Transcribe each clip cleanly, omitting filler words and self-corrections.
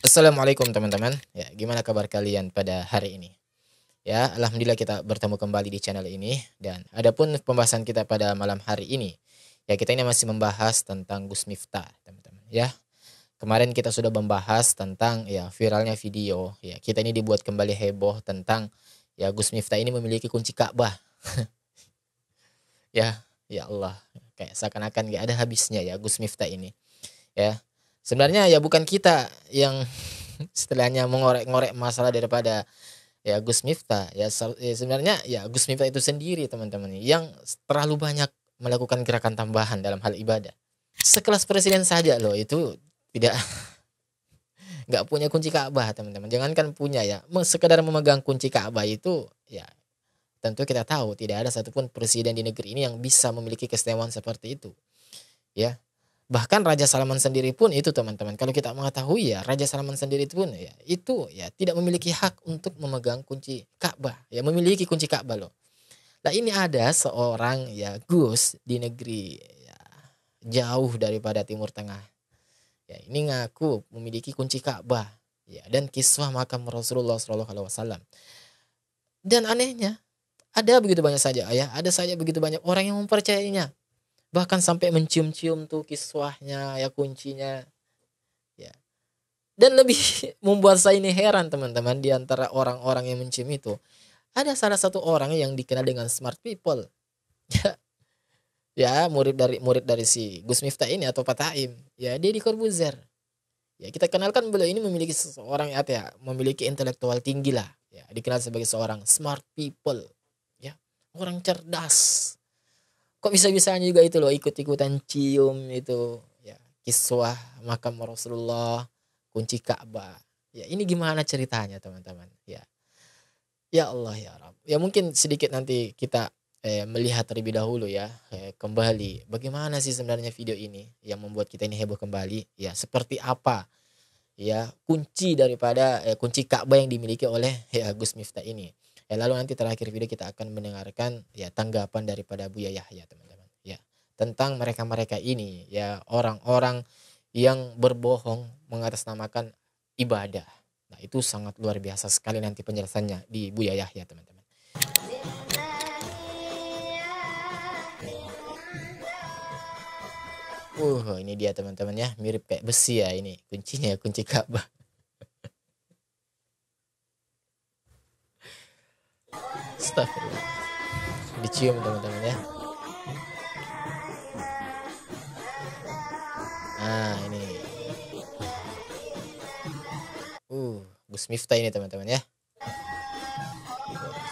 Assalamualaikum teman-teman. Ya, gimana kabar kalian pada hari ini? Ya, alhamdulillah kita bertemu kembali di channel ini dan adapun pembahasan kita pada malam hari ini, ya kita ini masih membahas tentang Gus Miftah, teman-teman. Ya, kemarin kita sudah membahas tentang ya viralnya video. Ya, kita ini dibuat kembali heboh tentang ya Gus Miftah ini memiliki kunci Ka'bah. Ya, ya Allah, kayak seakan-akan gak ada habisnya ya Gus Miftah ini. Ya, sebenarnya ya bukan kita yang istilahnya mengorek-ngorek masalah daripada ya Gus Miftah ya sebenarnya ya Gus Miftah itu sendiri teman-teman yang terlalu banyak melakukan gerakan tambahan dalam hal ibadah. Sekelas presiden saja loh itu tidak nggak punya kunci Ka'bah teman-teman. Jangankan punya ya, sekedar memegang kunci Ka'bah itu ya tentu kita tahu tidak ada satupun presiden di negeri ini yang bisa memiliki keistimewaan seperti itu. Ya, bahkan Raja Salman sendiri pun itu teman-teman, kalau kita mengetahui ya Raja Salman sendiri pun ya itu ya tidak memiliki hak untuk memegang kunci Ka'bah, ya memiliki kunci Ka'bah loh. Nah ini ada seorang ya Gus di negeri ya, jauh daripada Timur Tengah. Ya ini ngaku memiliki kunci Ka'bah ya dan kiswah makam Rasulullah SAW. Dan anehnya ada begitu banyak saja ya, ada saja begitu banyak orang yang mempercayainya. Bahkan sampai mencium-cium tuh kiswahnya ya kuncinya ya. Dan lebih membuat saya ini heran teman-teman, di antara orang-orang yang mencium itu ada salah satu orang yang dikenal dengan smart people. Ya, murid dari si Gus Miftah ini atau Pak Taim. Ya, Deddy Corbuzier. Ya, kita kenalkan beliau ini memiliki seseorang ya, memiliki intelektual tinggi lah. Ya, dikenal sebagai seorang smart people. Ya, orang cerdas. Kok bisa-bisanya juga itu loh ikut-ikutan cium itu ya kiswah makam Rasulullah, kunci Ka'bah. Ya ini gimana ceritanya teman-teman? Ya. Ya Allah ya Rabb. Ya mungkin sedikit nanti kita melihat terlebih dahulu ya kembali bagaimana sih sebenarnya video ini yang membuat kita ini heboh kembali. Ya seperti apa ya kunci daripada kunci Ka'bah yang dimiliki oleh ya Gus Miftah ini. Lalu nanti terakhir video kita akan mendengarkan ya tanggapan daripada Buya Yahya teman-teman ya tentang mereka-mereka ini ya orang-orang yang berbohong mengatasnamakan ibadah. Nah itu sangat luar biasa sekali nanti penjelasannya di Buya Yahya teman-teman. Ini dia teman-teman ya, mirip kayak besi ya ini kuncinya, kunci Ka'bah. Astagfirullah. Dicium teman-teman ya. Nah ini Gus Miftah ini teman-teman ya.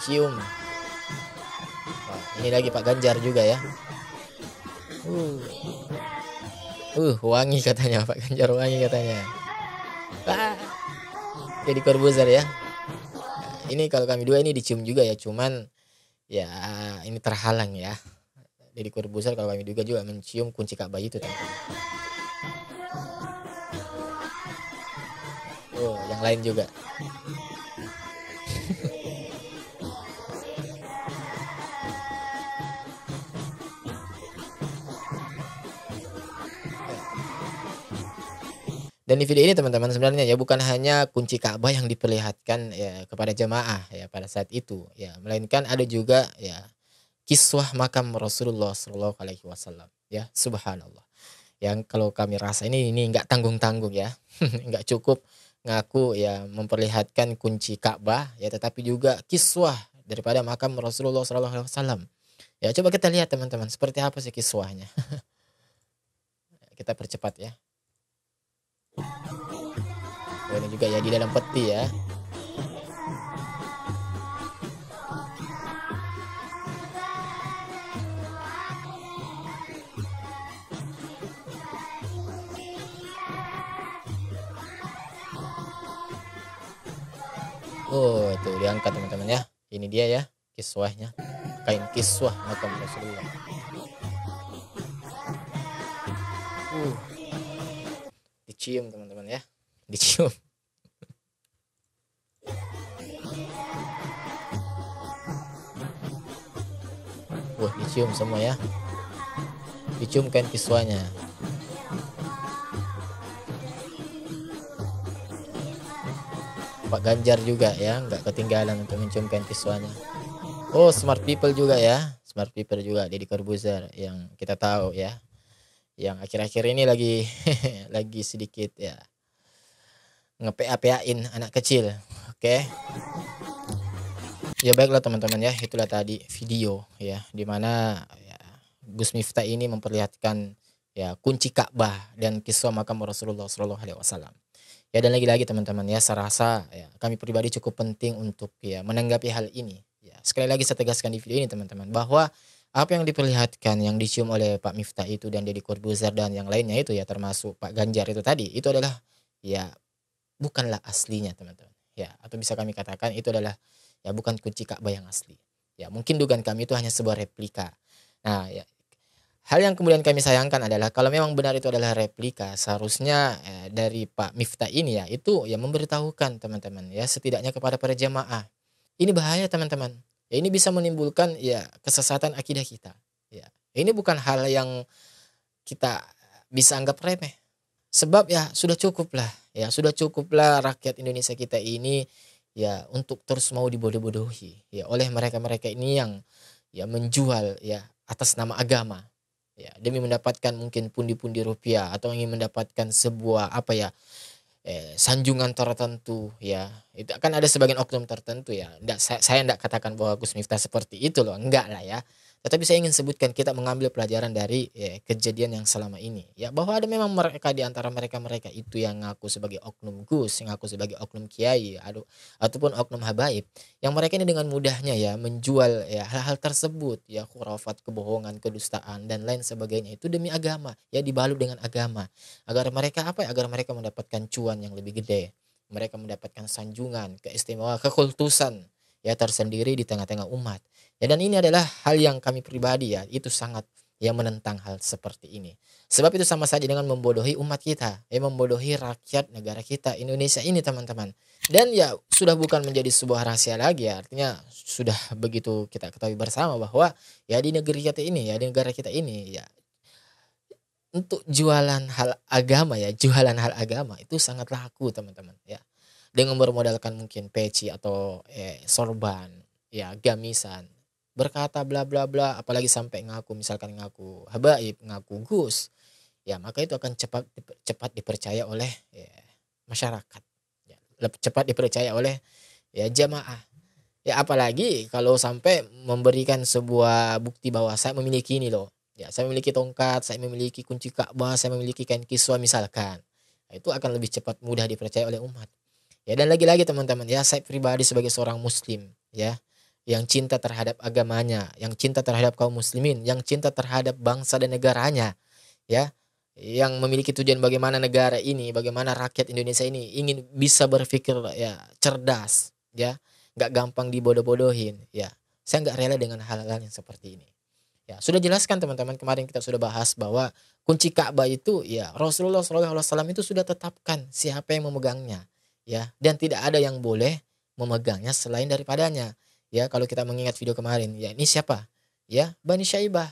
Cium. Wah, ini lagi Pak Ganjar juga ya. Wangi katanya Pak Ganjar, wangi katanya. Jadi Corbuzier ya. Nah, ini kalau kami dua ini dicium juga ya, cuman ya ini terhalang ya. Jadi Corbuzier kalau kami juga mencium kunci Ka'bah itu teman-teman. Yang lain juga. Dan di video ini teman-teman sebenarnya ya bukan hanya kunci Ka'bah yang diperlihatkan ya kepada jemaah ya pada saat itu ya, melainkan ada juga ya kiswah makam Rasulullah Shallallahu Alaihi Wasallam ya, subhanallah. Yang kalau kami rasa ini nggak tanggung-tanggung ya, nggak cukup ngaku ya memperlihatkan kunci Ka'bah ya, tetapi juga kiswah daripada makam Rasulullah Shallallahu Alaihi Wasallam. Ya coba kita lihat teman-teman seperti apa sih kiswahnya. Kita percepat ya. Ini juga ya di dalam peti ya. Itu diangkat teman-teman ya. Ini dia ya kiswahnya. Kain kiswah makam Rasulullah. Dicium teman-teman ya. Dicium. Dicium semua ya. Dicium kain kiswahnya. Pak Ganjar juga ya nggak ketinggalan untuk menciumkan kiswahnya. Oh, smart people juga ya, smart people juga Deddy Corbuzier yang kita tahu ya, yang akhir-akhir ini lagi lagi sedikit ya nge-PA-PA-in anak kecil. Oke. Ya baiklah teman-teman ya, itulah tadi video ya dimana ya, Gus Miftah ini memperlihatkan ya kunci Ka'bah dan kisah makam Rasulullah Shallallahu Alaihi Wasallam. Ya dan lagi-lagi teman-teman ya, saya rasa ya kami pribadi cukup penting untuk ya menanggapi hal ini. Ya sekali lagi saya tegaskan di video ini teman-teman bahwa apa yang diperlihatkan yang dicium oleh Pak Miftah itu dan Deddy Corbuzier dan yang lainnya itu ya termasuk Pak Ganjar itu tadi itu adalah ya bukanlah aslinya teman-teman. Ya atau bisa kami katakan itu adalah ya bukan kunci Ka'bah yang asli. Ya mungkin dugaan kami itu hanya sebuah replika. Nah ya hal yang kemudian kami sayangkan adalah kalau memang benar itu adalah replika, seharusnya dari Pak Miftah ini ya itu ya memberitahukan teman-teman ya setidaknya kepada para jamaah. Ini bahaya teman-teman. Ya ini bisa menimbulkan ya kesesatan akidah kita. Ya ini bukan hal yang kita bisa anggap remeh. Sebab ya sudah cukuplah rakyat Indonesia kita ini ya untuk terus mau dibodoh-bodohi ya oleh mereka-mereka ini yang ya menjual ya atas nama agama. Ya, demi mendapatkan mungkin pundi-pundi rupiah atau ingin mendapatkan sebuah apa ya sanjungan tertentu ya. Itu akan ada sebagian oknum tertentu ya. Saya enggak katakan bahwa Gus Miftah seperti itu loh, enggak lah ya. Tetapi saya ingin sebutkan kita mengambil pelajaran dari kejadian yang selama ini. Ya bahwa ada memang mereka di antara mereka-mereka itu yang ngaku sebagai oknum Gus, yang ngaku sebagai oknum kiai, ataupun oknum habaib. Yang mereka ini dengan mudahnya ya menjual ya hal-hal tersebut ya khurafat, kebohongan, kedustaan dan lain sebagainya itu demi agama, ya dibalut dengan agama. Agar mereka apa ya? Agar mereka mendapatkan cuan yang lebih gede. Mereka mendapatkan sanjungan, keistimewaan, kekultusan ya tersendiri di tengah-tengah umat. Ya dan ini adalah hal yang kami pribadi ya itu sangat ya menentang hal seperti ini. Sebab itu sama saja dengan membodohi umat kita, ya membodohi rakyat negara kita Indonesia ini teman-teman. Dan ya sudah bukan menjadi sebuah rahasia lagi ya, artinya sudah begitu kita ketahui bersama bahwa ya di negeri kita ini ya di negara kita ini ya untuk jualan hal agama ya, jualan hal agama itu sangat laku teman-teman ya. Dengan bermodalkan mungkin peci atau sorban, ya gamisan, berkata bla bla bla, apalagi sampai misalkan ngaku habaib, ngaku Gus, ya maka itu akan cepat dipercaya oleh masyarakat, ya, cepat dipercaya oleh ya jamaah. Ya apalagi kalau sampai memberikan sebuah bukti bahwa saya memiliki ini loh. Ya saya memiliki tongkat, saya memiliki kunci Ka'bah, saya memiliki kain kiswah misalkan. Nah, itu akan lebih cepat mudah dipercaya oleh umat. Ya dan lagi-lagi teman-teman ya saya pribadi sebagai seorang muslim ya yang cinta terhadap agamanya, yang cinta terhadap kaum muslimin, yang cinta terhadap bangsa dan negaranya ya, yang memiliki tujuan bagaimana negara ini, bagaimana rakyat Indonesia ini ingin bisa berpikir ya cerdas ya, nggak gampang dibodoh-bodohin ya. Saya nggak rela dengan hal-hal yang seperti ini. Ya, sudah jelaskan teman-teman kemarin kita sudah bahas bahwa kunci Ka'bah itu ya Rasulullah SAW itu sudah tetapkan siapa yang memegangnya ya dan tidak ada yang boleh memegangnya selain daripadanya. Ya kalau kita mengingat video kemarin ya ini siapa? Ya Bani Syaibah.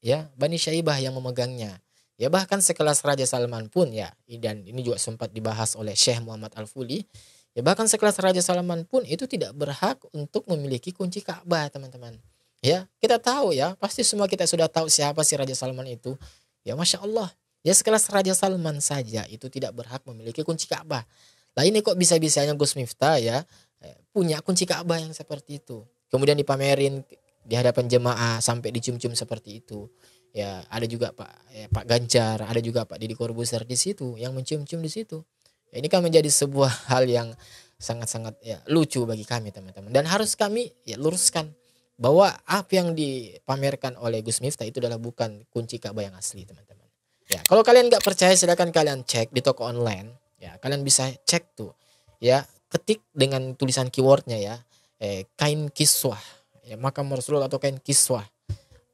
Ya Bani Syaibah yang memegangnya. Ya bahkan sekelas Raja Salman pun ya dan ini juga sempat dibahas oleh Syekh Muhammad Al-Fuli. Ya bahkan sekelas Raja Salman pun itu tidak berhak untuk memiliki kunci Ka'bah teman-teman. Ya kita tahu ya pasti semua kita sudah tahu siapa si Raja Salman itu. Ya Masya Allah. Ya sekelas Raja Salman saja itu tidak berhak memiliki kunci Ka'bah. Lah ini kok bisa-bisanya Gus Miftah ya punya kunci Ka'bah yang seperti itu. Kemudian dipamerin di hadapan jemaah sampai dicium-cium seperti itu. Ya ada juga Pak Ganjar, ada juga Pak Deddy Corbuzier di situ yang mencium-cium di situ. Ya, ini kan menjadi sebuah hal yang sangat-sangat ya lucu bagi kami teman-teman dan harus kami ya luruskan bahwa apa yang dipamerkan oleh Gus Miftah itu adalah bukan kunci Ka'bah yang asli teman-teman. Ya kalau kalian nggak percaya silakan kalian cek di toko online. Ya kalian bisa cek tuh. Ya ketik dengan tulisan keywordnya ya kain kiswah ya makam Rasulullah atau kain kiswah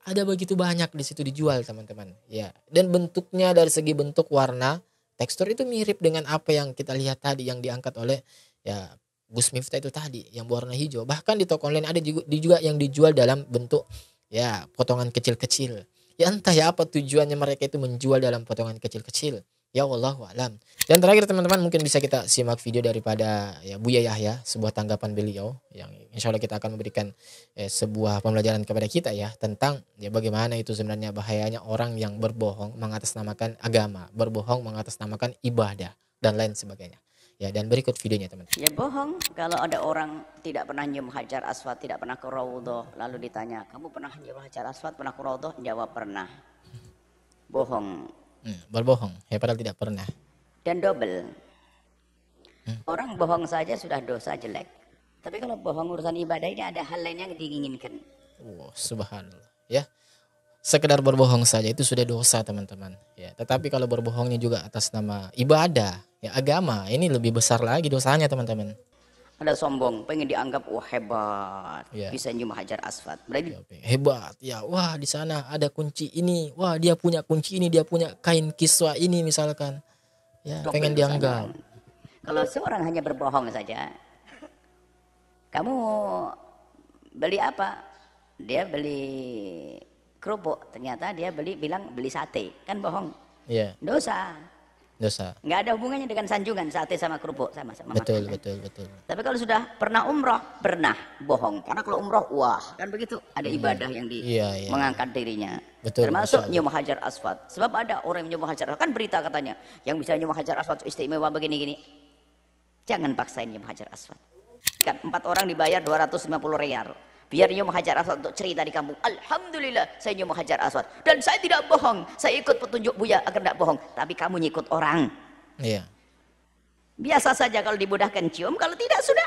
ada begitu banyak di situ dijual teman-teman ya dan bentuknya dari segi bentuk warna tekstur itu mirip dengan apa yang kita lihat tadi yang diangkat oleh ya Gus Miftah itu tadi yang berwarna hijau bahkan di toko online ada juga yang dijual dalam bentuk ya potongan kecil-kecil ya entah ya apa tujuannya mereka itu menjual dalam potongan kecil-kecil Ya wallahu alam. Dan terakhir teman-teman, mungkin bisa kita simak video daripada ya Buya Yahya, sebuah tanggapan beliau yang insya Allah kita akan memberikan sebuah pembelajaran kepada kita ya tentang ya bagaimana itu sebenarnya bahayanya orang yang berbohong mengatasnamakan agama, berbohong mengatasnamakan ibadah dan lain sebagainya. Ya, dan berikut videonya teman-teman. Ya bohong kalau ada orang tidak pernah nyium Hajar Aswad, tidak pernah ke Raudhah, lalu ditanya, "Kamu pernah nyium Hajar Aswad, pernah ke Raudhah?" Jawab pernah. Bohong. Berbohong ya padahal tidak pernah. Dan double. Orang bohong saja sudah dosa jelek. Tapi kalau bohong urusan ibadah ini ada hal lain yang diinginkan. Subhanallah ya. Sekedar berbohong saja itu sudah dosa teman-teman ya. Tetapi kalau berbohongnya juga atas nama ibadah ya agama, ini lebih besar lagi dosanya teman-teman. Ada sombong, pengen dianggap wah hebat, ya. Bisa nyium Hajar Aswad. Berarti hebat ya, wah di sana ada kunci ini, wah dia punya kunci ini, dia punya kain kiswa ini misalkan ya, pengen dianggap. Kalau seorang hanya berbohong saja, kamu beli apa? Dia beli kerupuk, ternyata dia bilang beli sate, kan bohong. Iya. Dosa. Nggak ada hubungannya dengan sanjungan, sate sama kerupuk sama-sama. Betul. Tapi kalau sudah pernah umroh, pernah bohong. Karena kalau umroh, wah kan begitu, ada ibadah yang mengangkat dirinya. Betul, termasuk nyium Hajar Aswad. Sebab ada orang yang nyium Hajar Aswad, kan berita katanya, yang bisa nyium Hajar Aswad istimewa begini-gini. Jangan paksain nyium Hajar Aswad. Kan 4 orang dibayar 250 riyal. Biar nyium Hajar Aswad untuk cerita di kampung, alhamdulillah saya nyium Hajar Aswad dan saya tidak bohong, saya ikut petunjuk Buya agar tidak bohong. Tapi kamu ngikut orang. Iya. Biasa saja kalau dimudahkan cium, kalau tidak sudah.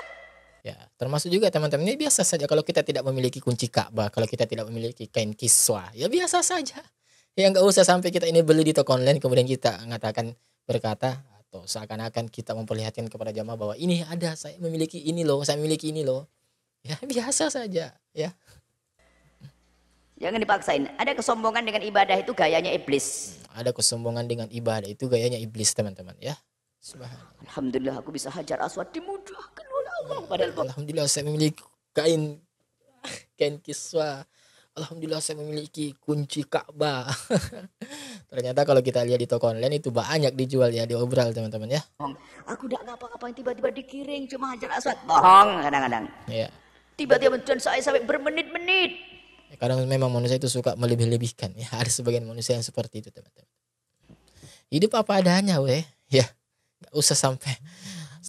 Ya, termasuk juga teman-teman, ini biasa saja kalau kita tidak memiliki kunci Ka'bah, kalau kita tidak memiliki kain kiswa, ya biasa saja. Ya nggak usah sampai kita ini beli di toko online kemudian kita berkata atau seakan-akan kita memperlihatkan kepada jamaah bahwa ini ada, saya memiliki ini loh, saya memiliki ini loh. Ya biasa saja ya. Jangan dipaksain. Ada kesombongan dengan ibadah itu gayanya iblis. Ada kesombongan dengan ibadah itu gayanya iblis teman-teman ya. Subhanallah. Alhamdulillah aku bisa Hajar Aswad, dimudahkan oleh Allah. Alhamdulillah saya memiliki kain kiswa. Alhamdulillah saya memiliki kunci Ka'bah. Ternyata kalau kita lihat di toko online itu banyak dijual ya, diobral teman-teman ya. Aku tidak ngapa-ngapain, tiba-tiba dikiring cuma Hajar Aswad. Bohong kadang-kadang. Iya. Tiba-tiba dan saya sampai bermenit-menit. Ya, kadang memang manusia itu suka melebih-lebihkan ya. Ada sebagian manusia yang seperti itu teman-teman. Hidup apa adanya weh ya. Gak usah sampai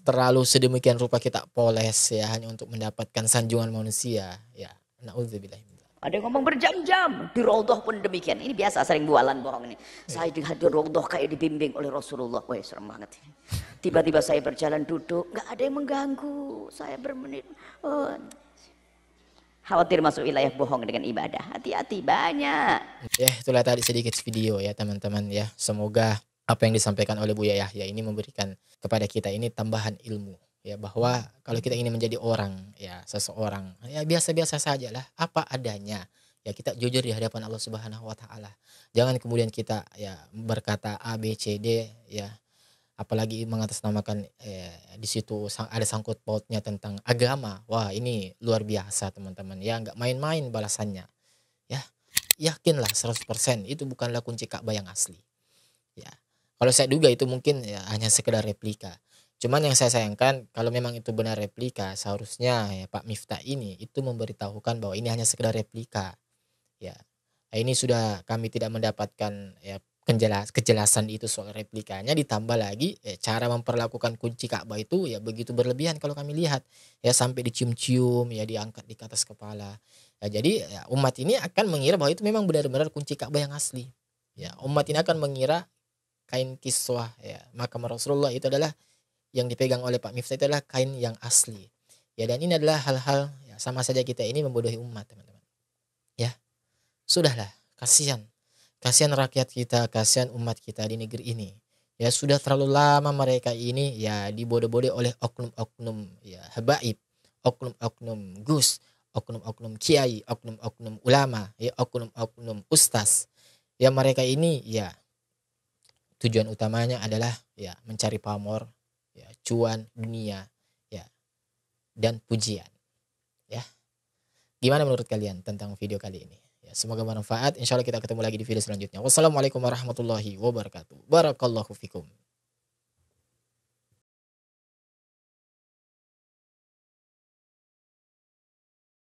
terlalu sedemikian rupa kita poles ya hanya untuk mendapatkan sanjungan manusia ya. Na'udzubillah. Ada yang ngomong berjam-jam, di Raudhah pun demikian. Ini biasa sering bualan bohong ini. Saya di Raudhah kayak dibimbing oleh Rasulullah. Wah serem banget. Tiba-tiba saya berjalan duduk, nggak ada yang mengganggu. Saya bermenit. Khawatir masuk wilayah bohong dengan ibadah. Hati-hati banyak. Ya itulah tadi sedikit video ya teman-teman ya. Semoga apa yang disampaikan oleh Buya Yahya ini memberikan kepada kita ini tambahan ilmu. Ya bahwa kalau kita ingin menjadi orang ya seseorang ya biasa-biasa saja lah apa adanya ya, kita jujur di hadapan Allah Subhanahu Wa Taala. Jangan kemudian kita ya berkata A B C D ya, apalagi mengatasnamakan di situ ada sangkut pautnya tentang agama. Wah ini luar biasa teman-teman ya, nggak main-main balasannya ya. Yakinlah 100% itu bukanlah kunci Ka'bah yang asli ya. Kalau saya duga itu mungkin ya hanya sekedar replika. Cuman yang saya sayangkan kalau memang itu benar replika, seharusnya ya Pak Miftah ini itu memberitahukan bahwa ini hanya sekedar replika. Ya. Nah, ini sudah kami tidak mendapatkan ya kejelasan itu soal replikanya, ditambah lagi cara memperlakukan kunci Ka'bah itu ya begitu berlebihan kalau kami lihat. Ya sampai dicium-cium, ya diangkat di atas kepala. Ya, jadi ya, umat ini akan mengira bahwa itu memang benar-benar kunci Ka'bah yang asli. Ya, umat ini akan mengira kain kiswah ya makam Rasulullah itu adalah yang dipegang oleh Pak Miftah itu adalah kain yang asli. Ya dan ini adalah hal-hal ya, sama saja kita ini membodohi umat teman-teman. Ya. Sudahlah, kasihan. Kasihan rakyat kita, kasihan umat kita di negeri ini. Ya sudah terlalu lama mereka ini ya dibodoh-bodoh oleh oknum-oknum ya habaib, oknum-oknum gus, oknum-oknum kiai, oknum-oknum ulama, ya oknum-oknum ustaz. Ya mereka ini ya tujuan utamanya adalah ya mencari pamor, ya cuan dunia, ya dan pujian. Ya. Gimana menurut kalian tentang video kali ini? Ya, semoga bermanfaat. Insya Allah kita ketemu lagi di video selanjutnya. Wassalamualaikum warahmatullahi wabarakatuh. Barakallahu fikum.